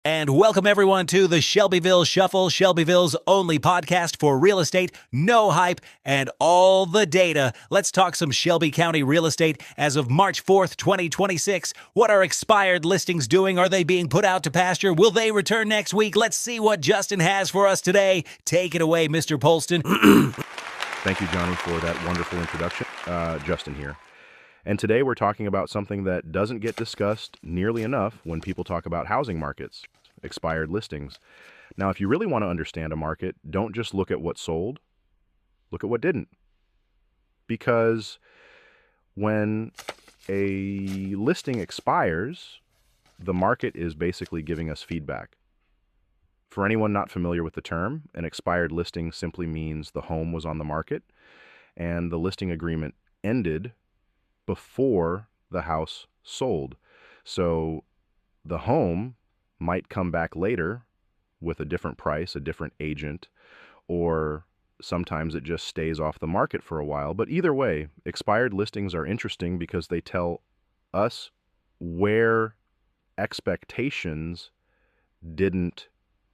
And welcome everyone to the Shelbyville Shuffle, Shelbyville's only podcast for real estate, no hype, and all the data. Let's talk some Shelby County real estate as of March 4th, 2026. What are expired listings doing? Are they being put out to pasture? Will they return next week? Let's see what Justin has for us today. Take it away, Mr. Polston. Thank you, Johnny, for that wonderful introduction. Justin here. And today we're talking about something that doesn't get discussed nearly enough when people talk about housing markets, expired listings. Now, if you really want to understand a market, don't just look at what sold, look at what didn't. Because when a listing expires, the market is basically giving us feedback. For anyone not familiar with the term, an expired listing simply means the home was on the market and the listing agreement ended before the house sold. So the home might come back later with a different price, a different agent, or sometimes it just stays off the market for a while. But either way, expired listings are interesting because they tell us where expectations didn't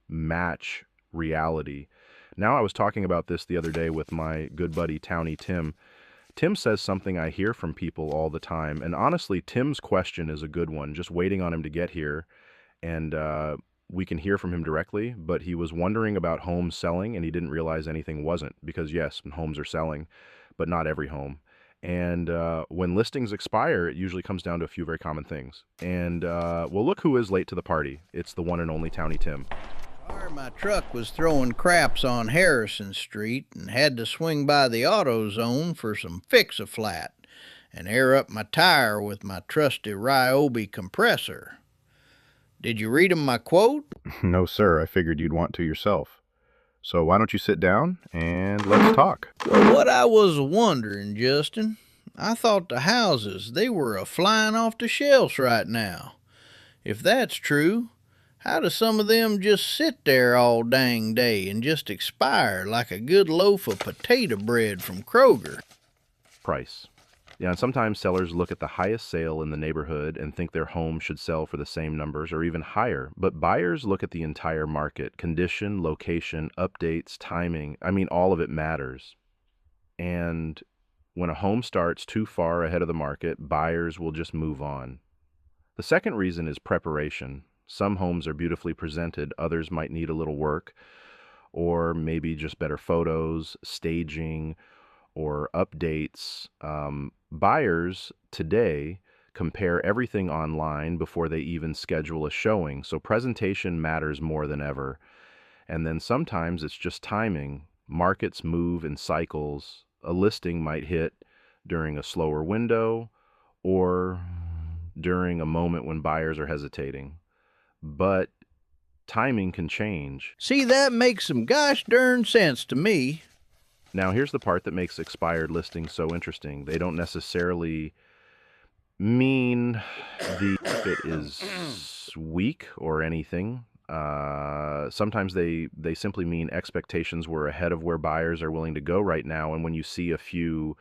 match reality. Now, I was talking about this the other day with my good buddy Townie Tim. Tim says something I hear from people all the time, and honestly, Tim's question is a good one, just waiting on him to get here, and we can hear from him directly, but he was wondering about homes selling, and he didn't realize anything wasn't, because yes, homes are selling, but not every home. And when listings expire, it usually comes down to a few very common things. And well, look who is late to the party. It's the one and only Townie Tim. My truck was throwing craps on Harrison Street and had to swing by the AutoZone for some Fix-A-Flat and air up my tire with my trusty Ryobi compressor. Did you read my quote? No, sir. I figured you'd want to yourself. So why don't you sit down and let's talk? Well, what I was wondering, Justin, I thought the houses, they were a-flying off the shelves right now. If that's true, how do some of them just sit there all dang day and just expire like a good loaf of potato bread from Kroger? Price. Yeah, and sometimes sellers look at the highest sale in the neighborhood and think their home should sell for the same numbers or even higher. But buyers look at the entire market, condition, location, updates, timing. I mean, all of it matters. And when a home starts too far ahead of the market, buyers will just move on. The second reason is preparation. Some homes are beautifully presented, others might need a little work, or maybe just better photos, staging, or updates. Buyers today compare everything online before they even schedule a showing, so presentation matters more than ever. And then sometimes it's just timing. Markets move in cycles. A listing might hit during a slower window or during a moment when buyers are hesitating. But timing can change. See, that makes some gosh darn sense to me. Now, here's the part that makes expired listings so interesting. They don't necessarily mean the market is weak or anything. Sometimes they simply mean expectations were ahead of where buyers are willing to go right now. And when you see a few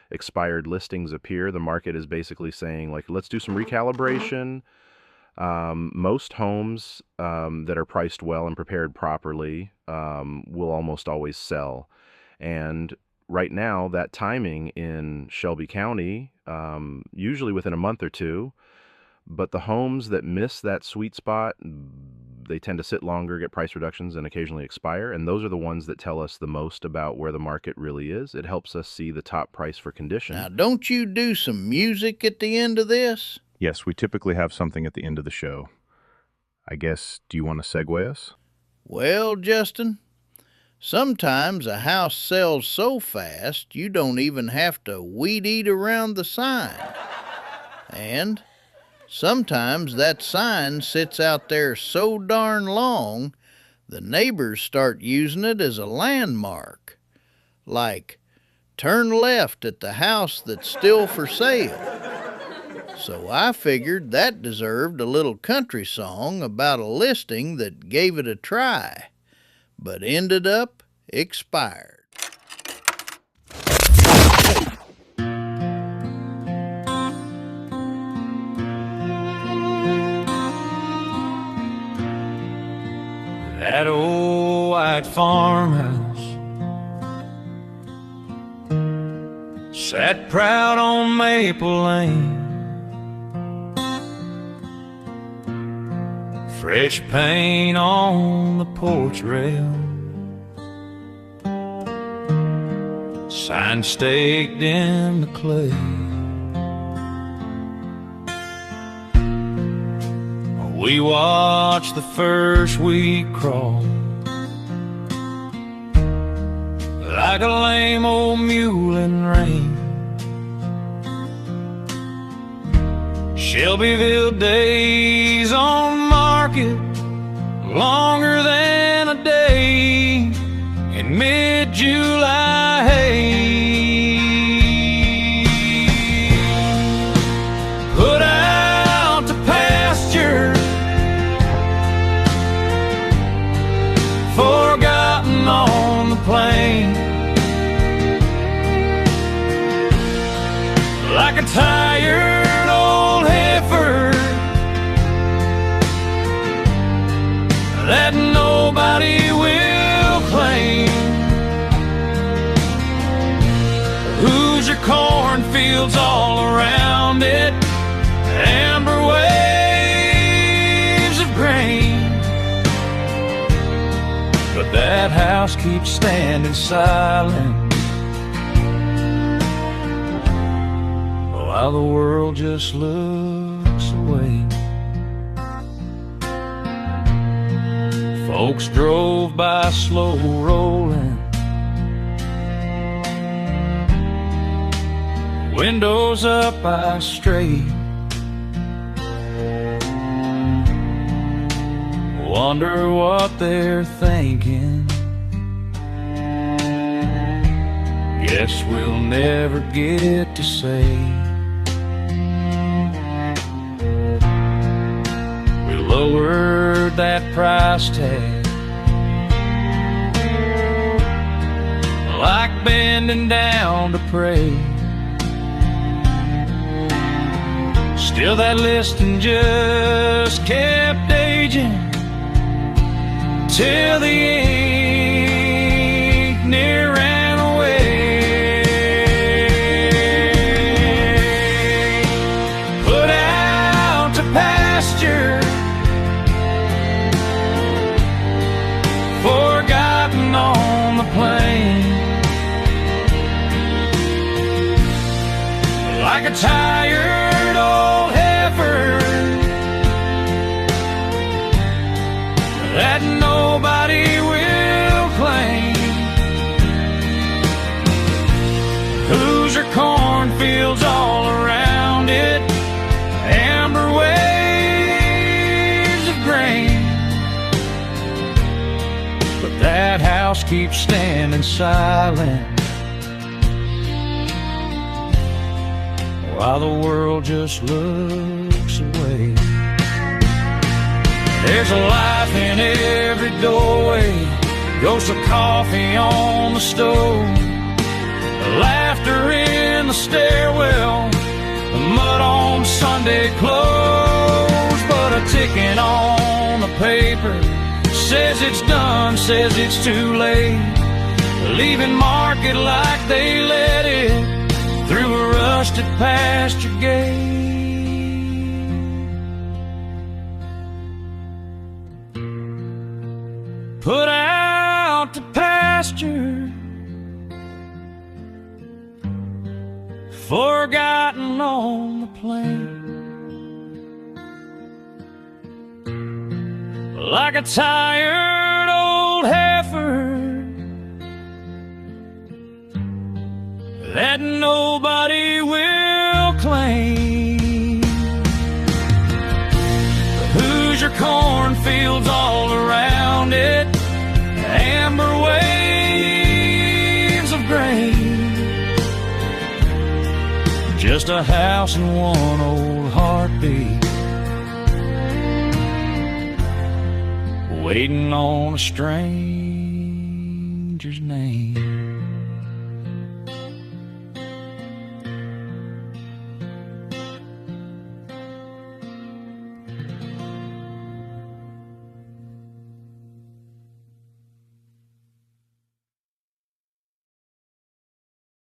expired listings appear, the market is basically saying, like, let's do some recalibration. Most homes that are priced well and prepared properly will almost always sell. And right now, that timing in Shelby County, usually within a month or two, but the homes that miss that sweet spot, they tend to sit longer, get price reductions, and occasionally expire. And those are the ones that tell us the most about where the market really is. It helps us see the top price for condition. Now, don't you do some music at the end of this? Yes, we typically have something at the end of the show. I guess, do you want to segue us? Well, Justin, sometimes a house sells so fast you don't even have to weed eat around the sign. And sometimes that sign sits out there so darn long, the neighbors start using it as a landmark. Like, turn left at the house that's still for sale. So I figured that deserved a little country song about a listing that gave it a try, but ended up expired. That old white farmhouse sat proud on Maple Lane. Fresh paint on the porch rail, sign staked in the clay. We watched the first week crawl like a lame old mule in rain. Shelbyville days on market, longer than a day in mid-July hay. Put out to pasture, forgotten on the plain, like a tired old heifer that nobody will claim. Hoosier cornfields all around it, amber waves of grain, but that house keeps standing silent while the world just looks away. Folks drove by slow rolling, windows up eye straight, wonder what they're thinking. Guess we'll never get to say. We lowered that price tag like bending down to pray. Still that listing just kept aging till the ink near ran away. Put out to pasture, forgotten on the plain, like a tired old heifer that nobody will claim. Hoosier cornfields all around it, amber waves of grain, but that house keeps standing silent while the world just looks away. There's a life in every doorway, ghost of coffee on the stove, laughter in the stairwell, the mud on Sunday clothes, but a ticking on the paper says it's done, says it's too late, leaving market like they let it through a rusted pasture gate. Put out to pasture, forgotten on the plain, like a tired old heifer that nobody will claim. The Hoosier cornfields all around it, amber waves of grain, just a house and one old heartbeat, waiting on a stranger's name.